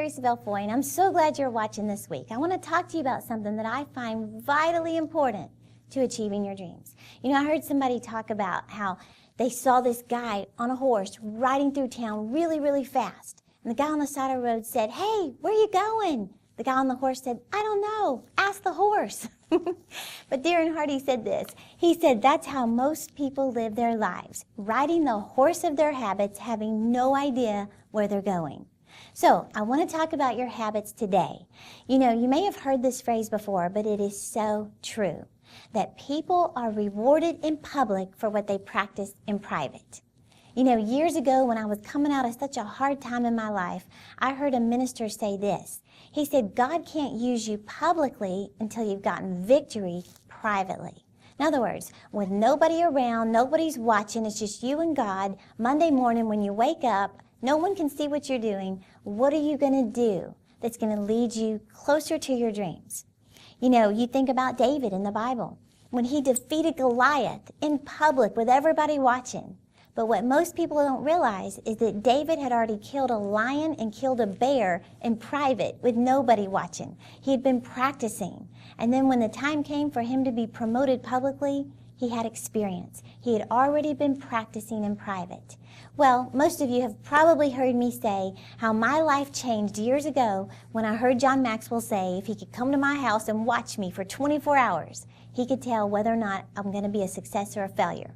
Terri Savelle, and I'm so glad you're watching this week. I want to talk to you about something that I find vitally important to achieving your dreams. You know, I heard somebody talk about how they saw this guy on a horse riding through town really, really fast. And the guy on the side of the road said, "Hey, where are you going?" The guy on the horse said, "I don't know. Ask the horse." But Darren Hardy said this. He said, "That's how most people live their lives, riding the horse of their habits, having no idea where they're going." So I want to talk about your habits today. You know, you may have heard this phrase before, but it is so true, that people are rewarded in public for what they practice in private. You know, years ago when I was coming out of such a hard time in my life, I heard a minister say this. He said, God can't use you publicly until you've gotten victory privately. In other words, with nobody around, nobody's watching, it's just you and God, Monday morning when you wake up, no one can see what you're doing. What are you going to do that's going to lead you closer to your dreams? You know, you think about David in the Bible, when he defeated Goliath in public with everybody watching. But what most people don't realize is that David had already killed a lion and killed a bear in private with nobody watching. He had been practicing. And then when the time came for him to be promoted publicly, he had experience. He had already been practicing in private. Well, most of you have probably heard me say how my life changed years ago when I heard John Maxwell say if he could come to my house and watch me for 24 hours, he could tell whether or not I'm going to be a success or a failure.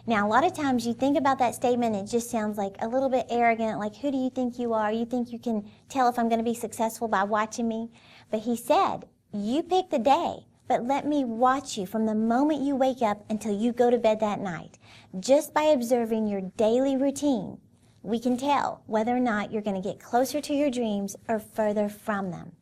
Now, a lot of times you think about that statement, it just sounds like a little bit arrogant, like, who do you think you are? You think you can tell if I'm going to be successful by watching me? But he said, you pick the day, but let me watch you from the moment you wake up until you go to bed that night. Just by observing your daily routine, we can tell whether or not you're going to get closer to your dreams or further from them.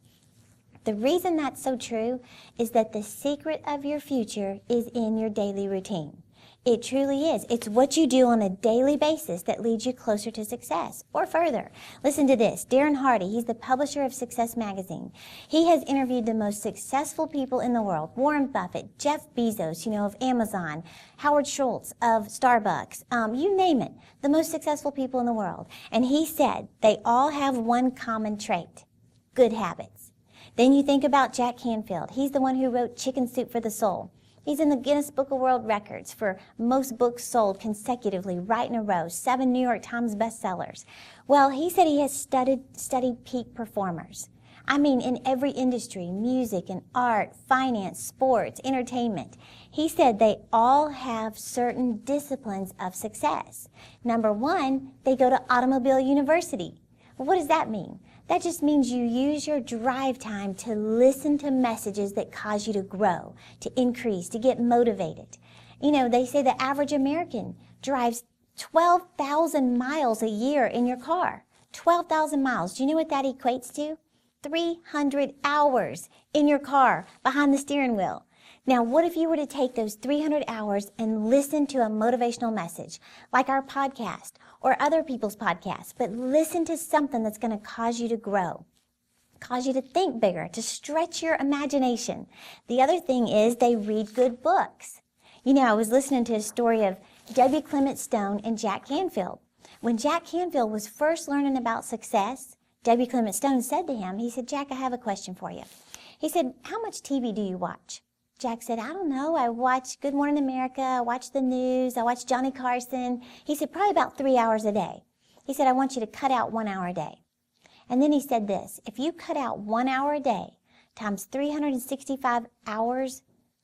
The reason that's so true is that the secret of your future is in your daily routine. It truly is. It's what you do on a daily basis that leads you closer to success or further. Listen to this. Darren Hardy, he's the publisher of Success Magazine. He has interviewed the most successful people in the world. Warren Buffett, Jeff Bezos, of Amazon, Howard Schultz of Starbucks, you name it, the most successful people in the world. And he said they all have one common trait, good habits. Then you think about Jack Canfield. He's the one who wrote Chicken Soup for the Soul. He's in the Guinness Book of World Records for most books sold consecutively, right in a row, 7 New York Times bestsellers. Well, he said he has studied peak performers. I mean, in every industry, music and art, finance, sports, entertainment. He said they all have certain disciplines of success. Number one, they go to Automobile University. Well, what does that mean? That just means you use your drive time to listen to messages that cause you to grow, to increase, to get motivated. You know, they say the average American drives 12,000 miles a year in your car. 12,000 miles. Do you know what that equates to? 300 hours in your car behind the steering wheel. Now, what if you were to take those 300 hours and listen to a motivational message, like our podcast or other people's podcasts, but listen to something that's going to cause you to grow, cause you to think bigger, to stretch your imagination. The other thing is they read good books. You know, I was listening to a story of W. Clement Stone and Jack Canfield. When Jack Canfield was first learning about success, W. Clement Stone said to him, he said, "Jack, I have a question for you." He said, "How much TV do you watch?" Jack said, "I don't know. I watch Good Morning America. I watch the news. I watch Johnny Carson." He said, "Probably about 3 hours a day." He said, "I want you to cut out 1 hour a day." And then he said this, if you cut out 1 hour a day times 365 hours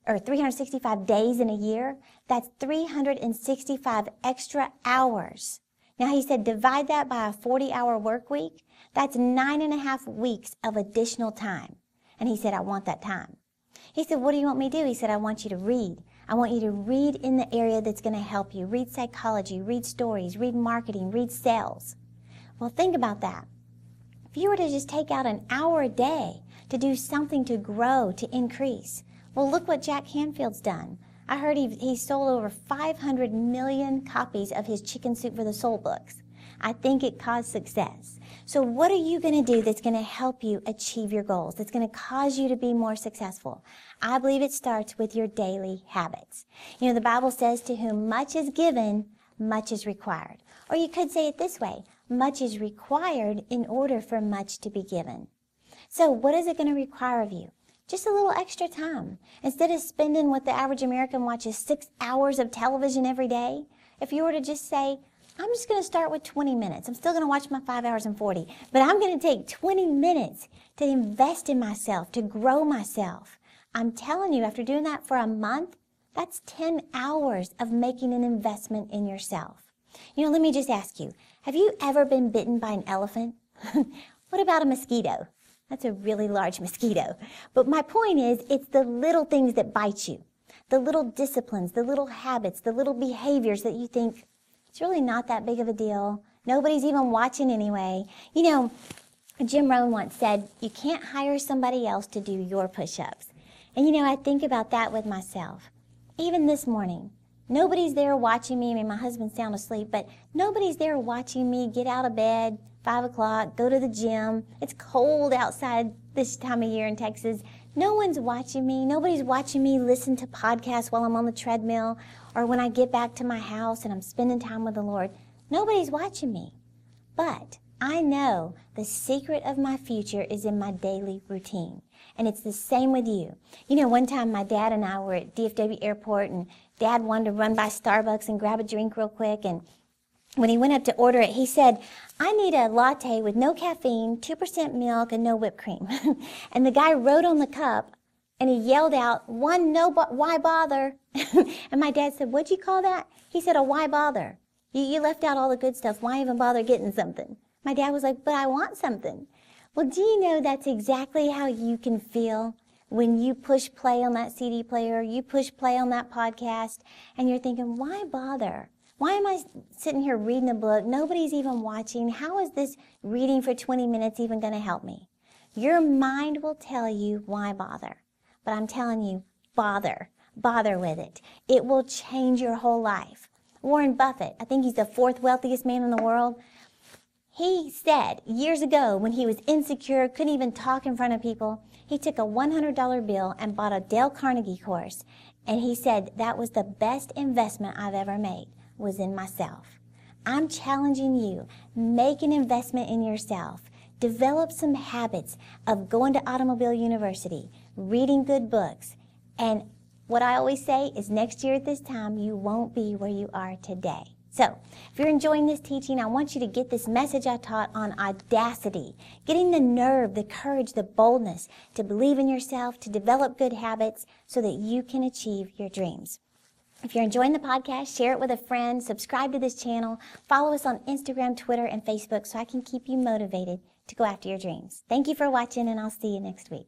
or 365 days in a year, that's 365 extra hours. Now he said, divide that by a 40-hour work week. That's 9.5 weeks of additional time. And he said, "I want that time." He said, "What do you want me to do?" He said, "I want you to read. I want you to read in the area that's going to help you. Read psychology, read stories, read marketing, read sales." Well, think about that. If you were to just take out an hour a day to do something to grow, to increase, well, look what Jack Canfield's done. I heard he sold over 500 million copies of his Chicken Soup for the Soul books. I think it caused success. So what are you going to do that's going to help you achieve your goals, that's going to cause you to be more successful? I believe it starts with your daily habits. You know, the Bible says, to whom much is given, much is required. Or you could say it this way, much is required in order for much to be given. So what is it going to require of you? Just a little extra time. Instead of spending what the average American watches 6 hours of television every day, if you were to just say, I'm just going to start with 20 minutes. I'm still going to watch my 5 hours and 40, but I'm going to take 20 minutes to invest in myself, to grow myself. I'm telling you, after doing that for a month, that's 10 hours of making an investment in yourself. Let me just ask you, have you ever been bitten by an elephant? What about a mosquito? That's a really large mosquito. But my point is, it's the little things that bite you, the little disciplines, the little habits, the little behaviors that you think, it's really not that big of a deal. Nobody's even watching anyway. Jim Rohn once said, you can't hire somebody else to do your push-ups. And I think about that with myself. Even this morning, nobody's there watching me. I mean, my husband's sound asleep, but nobody's there watching me get out of bed, 5 o'clock, go to the gym. It's cold outside this time of year in Texas. No one's watching me. Nobody's watching me listen to podcasts while I'm on the treadmill or when I get back to my house and I'm spending time with the Lord. Nobody's watching me. But I know the secret of my future is in my daily routine. And it's the same with you. One time my dad and I were at DFW Airport, and Dad wanted to run by Starbucks and grab a drink real quick. And when he went up to order it, he said, I need a latte with no caffeine, 2% milk, and no whipped cream. And the guy wrote on the cup, and he yelled out, why bother? And my dad said, what'd you call that? He said, why bother? You left out all the good stuff. Why even bother getting something? My dad was like, but I want something. Well, do you know that's exactly how you can feel when you push play on that CD player, you push play on that podcast, and you're thinking, why bother? Why am I sitting here reading a book? Nobody's even watching. How is this reading for 20 minutes even going to help me? Your mind will tell you why bother. But I'm telling you, bother. Bother with it. It will change your whole life. Warren Buffett, I think he's the 4th wealthiest man in the world. He said years ago when he was insecure, couldn't even talk in front of people, he took a $100 bill and bought a Dale Carnegie course. And he said that was the best investment I've ever made, was in myself. I'm challenging you, make an investment in yourself. Develop some habits of going to Automobile University, reading good books. And what I always say is next year at this time, you won't be where you are today. So, if you're enjoying this teaching, I want you to get this message I taught on audacity, getting the nerve, the courage, the boldness to believe in yourself, to develop good habits so that you can achieve your dreams. If you're enjoying the podcast, share it with a friend, subscribe to this channel, follow us on Instagram, Twitter, and Facebook so I can keep you motivated to go after your dreams. Thank you for watching, and I'll see you next week.